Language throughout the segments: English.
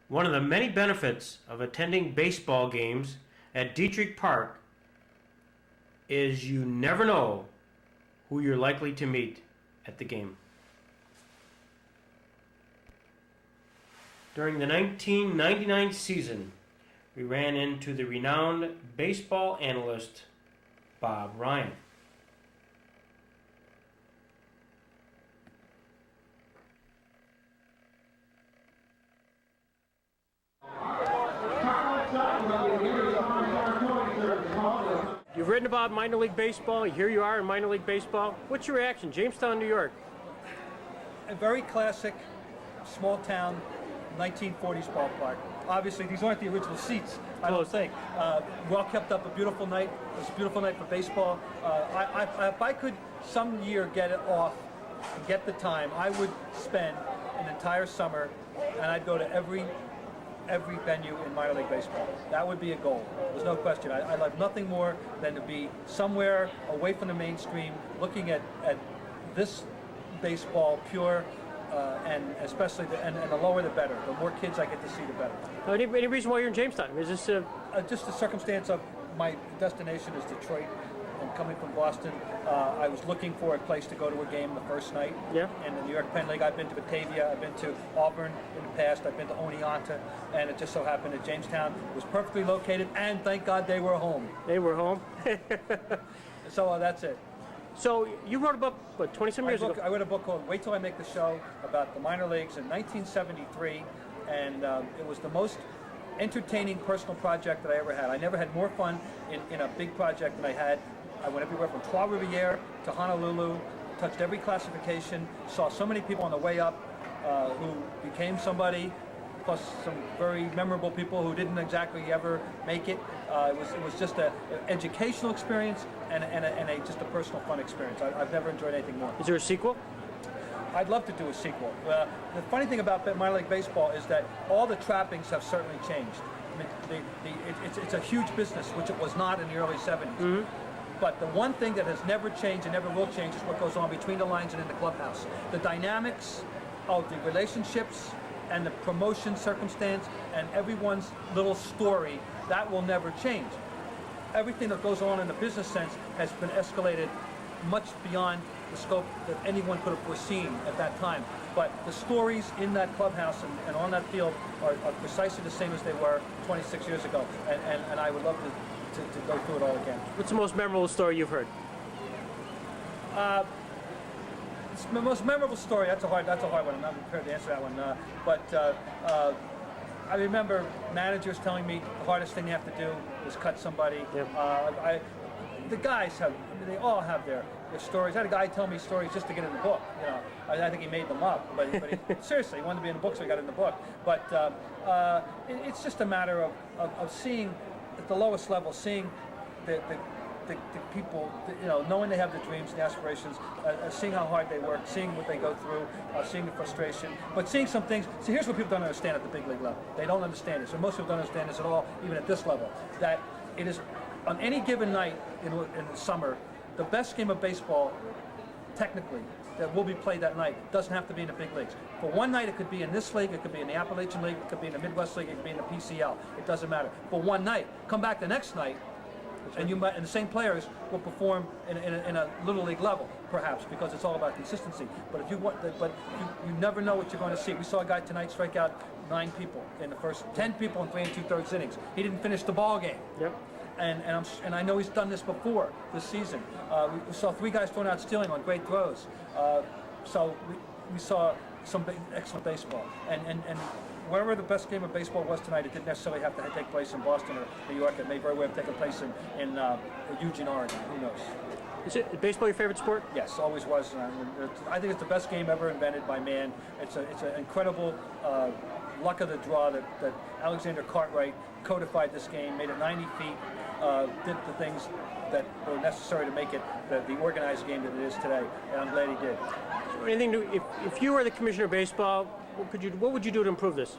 One of the many benefits of attending baseball games at Dietrich Park is you never know who you're likely to meet at the game. During the 1999 season, we ran into the renowned baseball analyst, Bob Ryan. You've written about minor league baseball. Here you are in minor league baseball. What's your reaction? Jamestown, New York. A very classic, small town, 1940s ballpark. Obviously, these aren't the original seats, I don't think. Well kept up, a beautiful night. It was a beautiful night for baseball. If I could some year get it off, get the time, I would spend an entire summer, and I'd go to every venue in minor league baseball. That would be a goal. There's no question. I love nothing more than to be somewhere away from the mainstream, looking at this baseball pure, and especially the lower the better. The more kids I get to see, the better. Any reason why you're in Jamestown? Is this just the circumstance of my destination is Detroit. I'm coming from Boston. I was looking for a place to go to a game the first night. Yeah. In the New York Penn League, I've been to Batavia, I've been to Auburn in the past, I've been to Oneonta, and it just so happened that Jamestown was perfectly located, and thank God they were home. They were home. So that's it. So you wrote a book, what, 20-some years ago? I wrote a book called Wait Till I Make the Show about the minor leagues in 1973, and it was the most entertaining personal project that I ever had. I never had more fun in a big project than I had. I went everywhere from Trois Rivières to Honolulu, touched every classification, saw so many people on the way up who became somebody, plus some very memorable people who didn't exactly ever make it. It was just an educational experience and just a personal fun experience. I've never enjoyed anything more. Is there a sequel? I'd love to do a sequel. The funny thing about minor league baseball is that all the trappings have certainly changed. I mean, it's a huge business, which it was not in the early 70s. Mm-hmm. But the one thing that has never changed and never will change is what goes on between the lines and in the clubhouse. The dynamics of the relationships and the promotion circumstance and everyone's little story, that will never change. Everything that goes on in the business sense has been escalated much beyond the scope that anyone could have foreseen at that time. But the stories in that clubhouse and on that field are precisely the same as they were 26 years ago. And I would love to go through it all again. What's the most memorable story you've heard? It's the most memorable story. That's a hard one. I'm not prepared to answer that one. I remember managers telling me the hardest thing you have to do is cut somebody. Yep. The guys they all have their stories. I had a guy tell me stories just to get in the book. You know, I think he made them up, but seriously, he wanted to be in the book, so he got in the book. But it's just a matter of seeing at the lowest level, seeing the people, knowing they have the dreams and the aspirations, seeing how hard they work, seeing what they go through, seeing the frustration, but seeing some things. See, here's what people don't understand at the big league level. They don't understand this, or most people don't understand this at all, even at this level, that it is on any given night in the summer, the best game of baseball, technically, that will be played that night doesn't have to be in the big leagues. For one night, it could be in this league, it could be in the Appalachian League, it could be in the Midwest League, it could be in the PCL. It doesn't matter. For one night, come back the next night, and the same players will perform in a little league level, perhaps, because it's all about consistency. But if you want, you never know what you're going to see. We saw a guy tonight strike out 9 people in the first 10 people in 3 2/3 innings. He didn't finish the ball game. Yep. And I know he's done this before this season. We saw 3 guys thrown out stealing on great throws. So we saw some excellent baseball. And wherever the best game of baseball was tonight, it didn't necessarily have to take place in Boston or New York. It may very well have taken place in Eugene, Oregon. Who knows? Is baseball your favorite sport? Yes, always was. I think it's the best game ever invented by man. It's an incredible luck of the draw that Alexander Cartwright codified this game, made it 90 feet, did the things that were necessary to make it the organized game that it is today, and I'm glad he did. So anything to, if you were the commissioner of baseball, what would you do to improve this?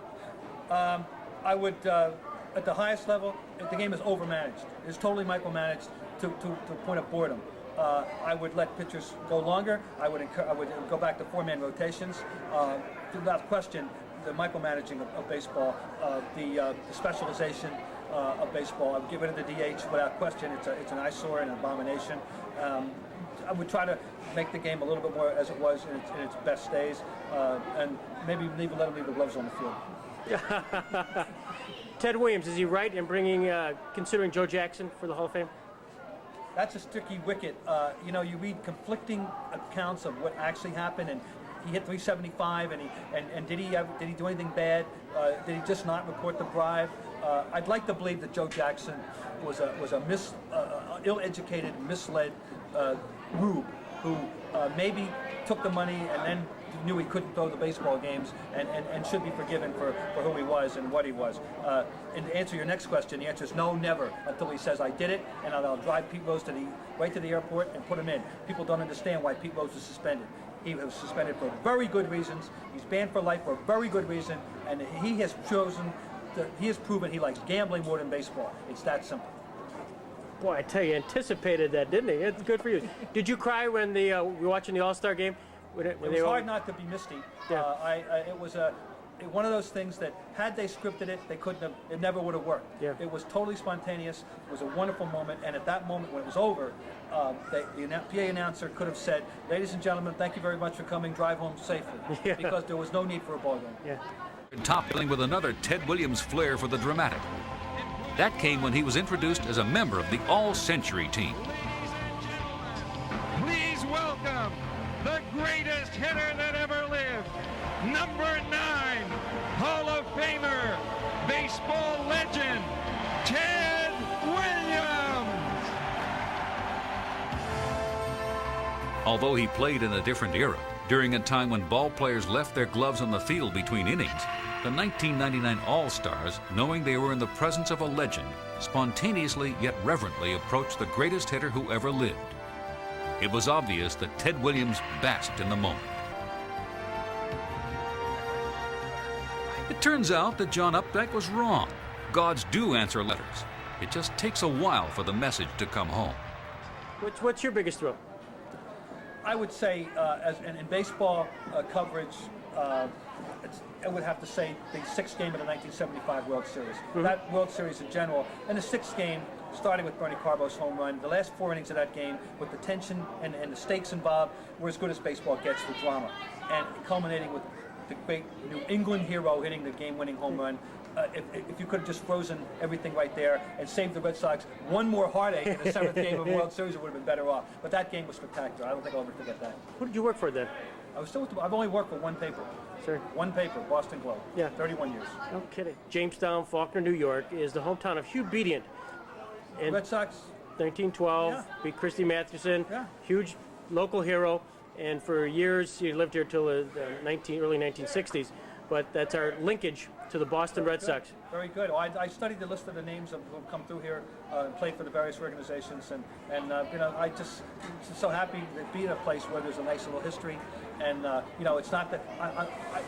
I would, at the highest level, the game is overmanaged. It's totally micromanaged to the point of boredom. I would let pitchers go longer. I would go back to 4-man rotations. Without question, the micromanaging of baseball, the specialization of baseball. I would get rid of the DH without question. It's an eyesore and an abomination. I would try to make the game a little bit more as it was in its best days, and maybe let him leave the gloves on the field. Ted Williams, is he right in considering Joe Jackson for the Hall of Fame? That's a sticky wicket. You read conflicting accounts of what actually happened, and he hit 375, and did he do anything bad? Did he just not report the bribe? I'd like to believe that Joe Jackson was a ill-educated, misled rube who maybe took the money and then knew he couldn't throw the baseball games and should be forgiven for who he was and what he was. And to answer your next question, the answer is no, never, until he says I did it, and I'll drive Pete Rose right to the airport and put him in. People don't understand why Pete Rose was suspended. He was suspended for very good reasons. He's banned for life for a very good reason, and he has proven he likes gambling more than baseball. It's that simple. Boy, I tell you, anticipated that, didn't he? It's good for you. Did you cry when you were watching the All-Star game? It was hard not to be misty. Yeah. It was one of those things that had they scripted it, it never would have worked. Yeah. It was totally spontaneous. It was a wonderful moment, and at that moment when it was over, the PA announcer could have said, "Ladies and gentlemen, thank you very much for coming. Drive home safely," Yeah. because there was no need for a ball game. Yeah. Top billing with another Ted Williams flair for the dramatic. That came when he was introduced as a member of the All-Century team. Please welcome the greatest hitter that ever lived, number 9, Hall of Famer, baseball legend, Ted Williams. Although he played in a different era, during a time when ball players left their gloves on the field between innings, the 1999 All-Stars, knowing they were in the presence of a legend, spontaneously yet reverently approached the greatest hitter who ever lived. It was obvious that Ted Williams basked in the moment. It turns out that John Updike was wrong. Gods do answer letters. It just takes a while for the message to come home. What's your biggest thrill? I would say, in baseball coverage, I would have to say the 6th game of the 1975 World Series. Mm-hmm. That World Series in general, and the 6th game, starting with Bernie Carbo's home run, the last 4 innings of that game, with the tension and the stakes involved, were as good as baseball gets for drama. And culminating with the great New England hero hitting the game-winning home run. If you could have just frozen everything right there and saved the Red Sox one more heartache in the 7th game of the World Series, it would have been better off. But that game was spectacular. I don't think I'll ever forget that. Who did you work for then? I've only worked for one paper. Sir? One paper, Boston Globe. Yeah. 31 years. No kidding. Jamestown, Faulkner, New York is the hometown of Hugh Bedient. And Red Sox. 1912, Yeah. beat Christy Mathewson, Yeah. huge local hero, and for years he lived here till the early 1960s. But that's our linkage to the Boston Red Sox. Very good. Well, I studied the list of the names of who come through here and played for the various organizations, and I just so happy to be in a place where there's a nice little history, and it's not that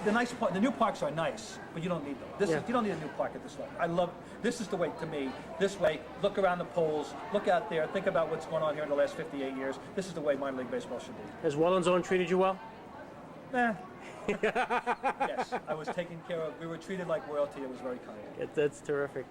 the new parks are nice, but you don't need them. You don't need a new park at this level. This is the way to me. This way, look around the polls, look out there, think about what's going on here in the last 58 years. This is the way minor league baseball should be. Has Welland's Own treated you well? Nah. Yes, I was taken care of. We were treated like royalty. It was very kind. That's terrific.